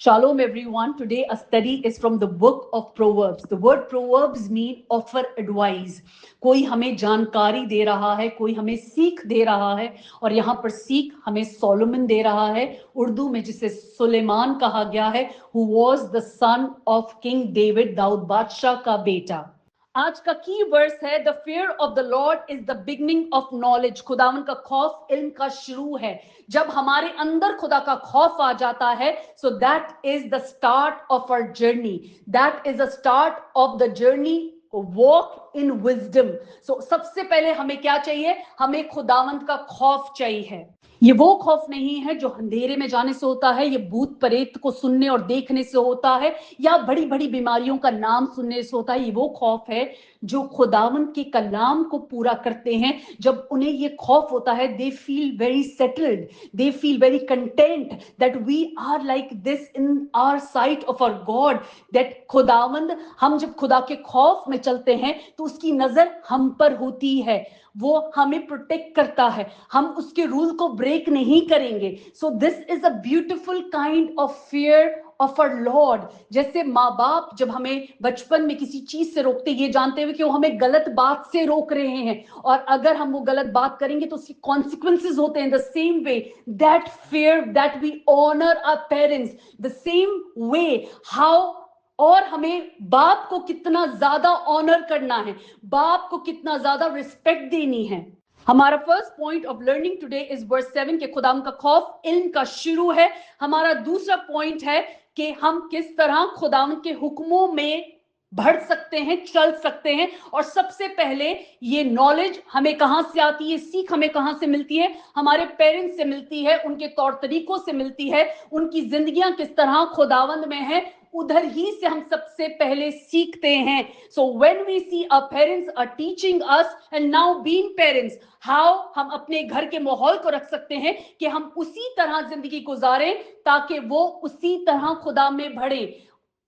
Shalom everyone. Today a study is from the book of Proverbs. The word Proverbs mean offer advice. कोई हमें जानकारी दे रहा है, कोई हमें सीख दे रहा है, और यहाँ पर सीख हमें सोलोमन दे रहा है, उर्दू में जिसे सुलेमान कहा गया है, who was the son of King David, Dawood बादशाह का बेटा. आज का की वर्स है, the fear of the Lord is the beginning of knowledge. खुदावन का खौफ इल्म का शुरू है. जब हमारे अंदर खुदा का खौफ आ जाता है, so that is the start of our journey. That is the start of the journey walk in wisdom. So सबसे पहले हमें क्या चाहिए? हमें खुदावंत का खौफ चाहिए. ये वो खौफ नहीं है जो अंधेरे में जाने से होता है, ये भूत प्रेत को सुनने और देखने से होता है, या बड़ी बड़ी बीमारियों का नाम सुनने से होता है. ये वो खौफ है जो खुदावंत के कलाम को पूरा करते हैं. जब उन्हें ये खौफ होता है, they feel very settled, they feel very content that we are like this in our sight of our God. That खुदावंत, हम जब खुदा के खौफ में चलते हैं तो उसकी नजर हम पर होती है, वो हमें प्रोटेक्ट करता है, हम उसके रूल को ब्रेक नहीं करेंगे. So this is a beautiful kind of fear of our lord. जैसे माँ बाप जब हमें बचपन में किसी चीज से रोकते, ये जानते हुए कि वो हमें गलत बात से रोक रहे हैं, और अगर हम वो गलत बात करेंगे तो उसके कॉन्सिक्वेंसेस होते हैं. The same way that fear that we honour our parents, the same way how. और हमें बाप को कितना ज्यादा ऑनर करना है, बाप को कितना ज्यादा रिस्पेक्ट देनी है. हमारा first point of learning today is verse 7 के खुदाम का खौफ इल्म का शुरू है. हमारा दूसरा पॉइंट है कि हम किस तरह खुदाम के हुक्मों में बढ़ सकते हैं, चल सकते हैं. और सबसे पहले ये नॉलेज हमें कहां से आती है, सीख हमें कहां से मिलती है? हमारे पेरेंट्स से मिलती है, उनके तौर तरीकों से मिलती है, उनकी जिंदगियां किस तरह खुदावंद में है, उधर ही से हम सबसे पहले सीखते हैं. So when we see our parents are teaching us, and now being parents, how हम अपने घर के माहौल को रख सकते हैं कि हम उसी तरह जिंदगी गुजारें ताकि वो उसी तरह खुदा में बढ़े.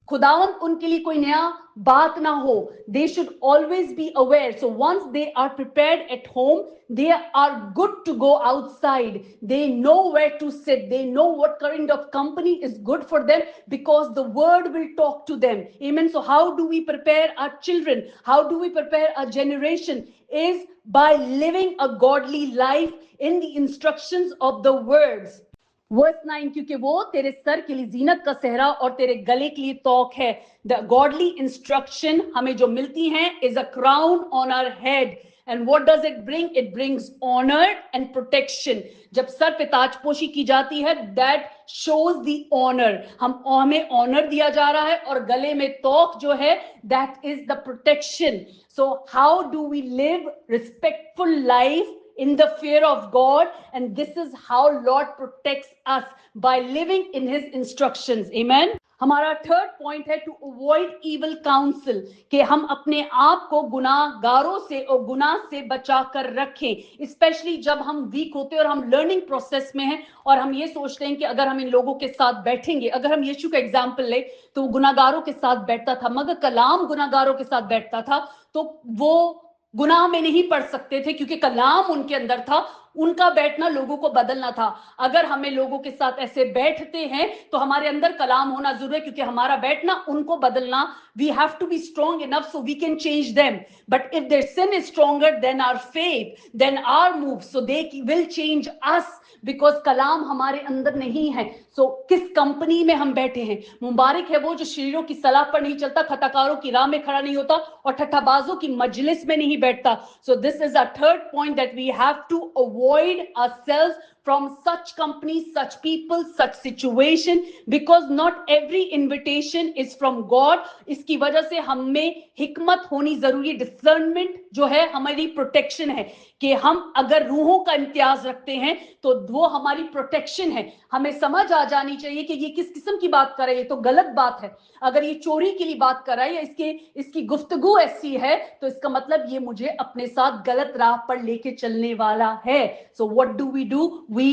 खुदावंत उनके लिए कोई नया बात ना हो. They should always be aware. So once they are prepared at home, they are good to go outside. They know where to sit. They know what kind of company is good for them, because the word will talk to them. Amen. So how do we prepare our children? How do we prepare our generation? Is by living a godly life in the instructions of the words. Verse 9, क्योंकि वो तेरे sir के लिए जीनत का सेहरा और तेरे गले के लिए तौक है. द गॉडली इंस्ट्रक्शन हमें जो मिलती हैं is a crown on our head. And what does it bring? It brings honour and protection. जब सर पे ताजपोशी की जाती है, दैट शोज द ऑनर. हमें ऑनर दिया जा रहा है, और गले में तौक जो है, that is the protection. So how do we live respectful life in the fear of God? And this is how Lord protects us, by living in his instructions. Amen. हमारा थर्ड पॉइंट है to avoid evil council, कि हम अपने आप को गुनाहगारों से और गुनाह से बचा कर रखें. स्पेशली जब हम वीक होते हैं और हम लर्निंग प्रोसेस में हैं, और हम ये सोचते हैं कि अगर हम इन लोगों के साथ बैठेंगे, अगर हम यीशु का एग्जाम्पल ले तो वो गुनाहगारों के साथ बैठता था, मगर कलाम गुनाहगारों के साथ बैठता था, तो वो गुनाह में नहीं पड़ सकते थे क्योंकि कलाम उनके अंदर था. उनका बैठना लोगों को बदलना था. अगर हमें लोगों के साथ ऐसे बैठते हैं तो हमारे अंदर कलाम होना जरूरी है, क्योंकि हमारा बैठना उनको बदलना, we have to be strong enough so we can change them. But if there sin is stronger than our faith, then our move, so they will change us, because कलाम हमारे अंदर नहीं है. सो किस कंपनी में हम बैठे हैं? मुबारक है वो जो शरीरों की सलाह पर नहीं चलता, खताकारों की राह में खड़ा नहीं होता, और ठट्ठाबाजों की मजलिस में नहीं बैठता. So this is a third point that we have to avoid ourselves from such company, such people, such situation, because not every invitation is from God. इसकी वजह से हमें हिकमत होनी जरूरी. डिसर्नमेंट जो है हमारी प्रोटेक्शन है, कि हम अगर रूहों का इम्तियाज रखते हैं तो वो हमारी प्रोटेक्शन है. हमें समझ आ जानी चाहिए कि ये किस किस्म की बात कर रहा है, ये तो गलत बात है. अगर ये चोरी के लिए बात कर रहा है, या इसकी गुफ्तगू ऐसी है, तो इसका मतलब ये मुझे अपने साथ गलत राह पर लेके चलने वाला है. So what do we do? We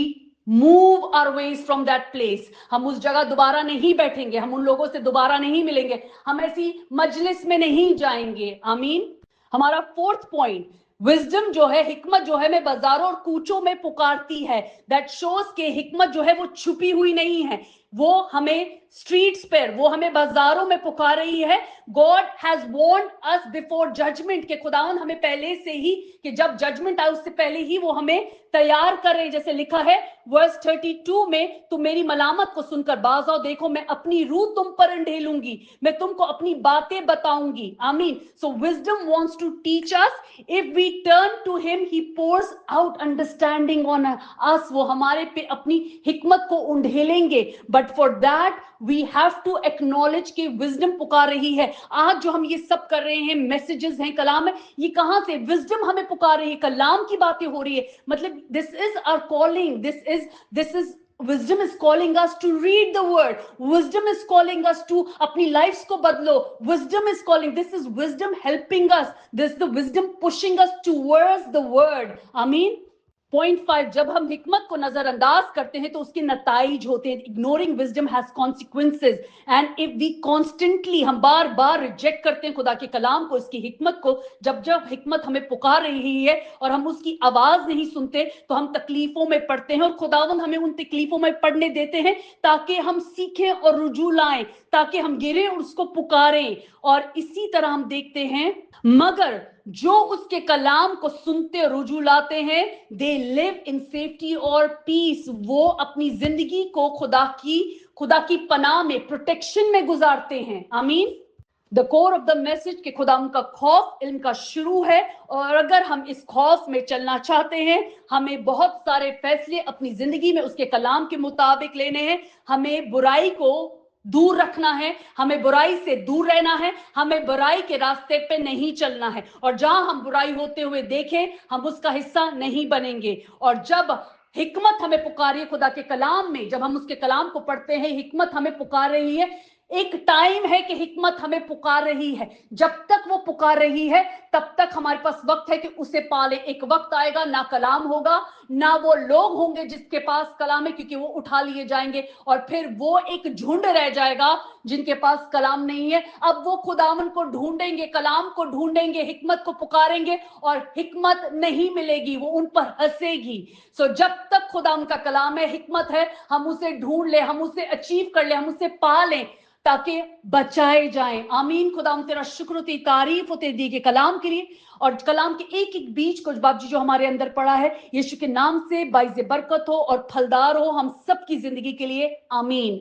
move our ways from that place. हम उस जगह दोबारा नहीं बैठेंगे, हम उन लोगों से दोबारा नहीं मिलेंगे, हम ऐसी मजलिस में नहीं जाएंगे. आमीन. हमारा फोर्थ पॉइंट, विजडम जो है, हिकमत जो है, मैं बाजारों और कूचों में पुकारती है. दैट शोज के हिकमत जो है वो छुपी हुई नहीं है. वो हमें स्ट्रीट्स पर, वो हमें बाजारों में पुकार रही है. God has warned us before judgement, के खुदावन हमें पहले से ही, कि जब जजमेंट आए उससे पहले ही वो हमें तैयार कर रहे. जैसे लिखा है वर्स 32 में, तुम मेरी मलामत को सुनकर बाज आओ, देखो मैं अपनी रूह तुम पर अंधेलूंगी, मैं तुमको अपनी बातें बताऊंगी. आमीन. So wisdom wants to teach us. If we turn to him, he pours out understanding on us. वो हमारे पे अपनी हिकमत को उंडेलेंगे. But for that we have to acknowledge कि विजडम पुकार रही है. आज जो हम ये सब कर रहे हैं, मैसेजेस हैं, कलाम है, ये कहां से? विजडम हमें पुकार रही है, कलाम की बातें हो रही है. मतलब this is our calling. This is wisdom is calling us to read the word. Wisdom is calling us to अपनी lives को बदलो. Wisdom is calling. This is wisdom helping us. This is the wisdom pushing us towards the word. Amen. Point 5, जब हम हिकमत को नजरअंदाज करते हैं तो उसके नताइज होते हैं. Ignoring wisdom has consequences. And if we constantly, हम बार बार रिजेक्ट करते हैं खुदा के कलाम को, इसकी हिकमत को, जब जब हिकमत हमें पुकार रही है और हम उसकी आवाज नहीं सुनते, तो हम तकलीफों में पड़ते हैं. और खुदावंद हमें उन तकलीफों में पड़ने देते हैं ताकि हम सीखें और रुजू लाएं, ताकि हम गिरें और उसको पुकारें. और इसी तरह हम देखते हैं, मगर जो उसके कलाम को सुनते और रुजू लाते हैं, दे लिव इन सेफ्टी और पीस. वो अपनी जिंदगी को खुदा की पनाह में, प्रोटेक्शन में गुजारते हैं. आमीन. The core of the message के खुदा का खौफ इल्म का शुरू है. और अगर हम इस खौफ में चलना चाहते हैं, हमें बहुत सारे फैसले अपनी जिंदगी में उसके कलाम के मुताबिक लेने हैं. हमें बुराई को दूर रखना है, हमें बुराई से दूर रहना है, हमें बुराई के रास्ते पे नहीं चलना है. और जहां हम बुराई होते हुए देखें, हम उसका हिस्सा नहीं बनेंगे. और जब हिकमत हमें पुकार रही है खुदा के कलाम में, जब हम उसके कलाम को पढ़ते हैं, हिकमत हमें पुकार रही है. एक टाइम है कि हिकमत हमें पुकार रही है. जब तक वो पुकार रही है, तब तक हमारे पास वक्त है कि उसे पाले. एक वक्त आएगा, ना कलाम होगा, ना वो लोग होंगे जिसके पास कलाम है, क्योंकि वो उठा लिए जाएंगे. और फिर वो एक झुंड रह जाएगा जिनके पास कलाम नहीं है. अब वो खुदावन को ढूंढेंगे, कलाम को ढूंढेंगे, हिकमत को पुकारेंगे, और हिकमत नहीं मिलेगी, वो उन पर हंसेगी. सो जब तक खुदावन का कलाम है, हिकमत है, हम उसे ढूंढ ले, हम उसे अचीव कर ले, हम उसे पा लें, ताकि बचाए जाएं. आमीन. खुदाम तेरा शुक्र होती, तारीफ होती दी के कलाम के लिए, और कलाम के एक एक बीज को बाप जी जो हमारे अंदर पड़ा है, यीशु के नाम से बाइज़ बरकत हो और फलदार हो हम सबकी जिंदगी के लिए. आमीन.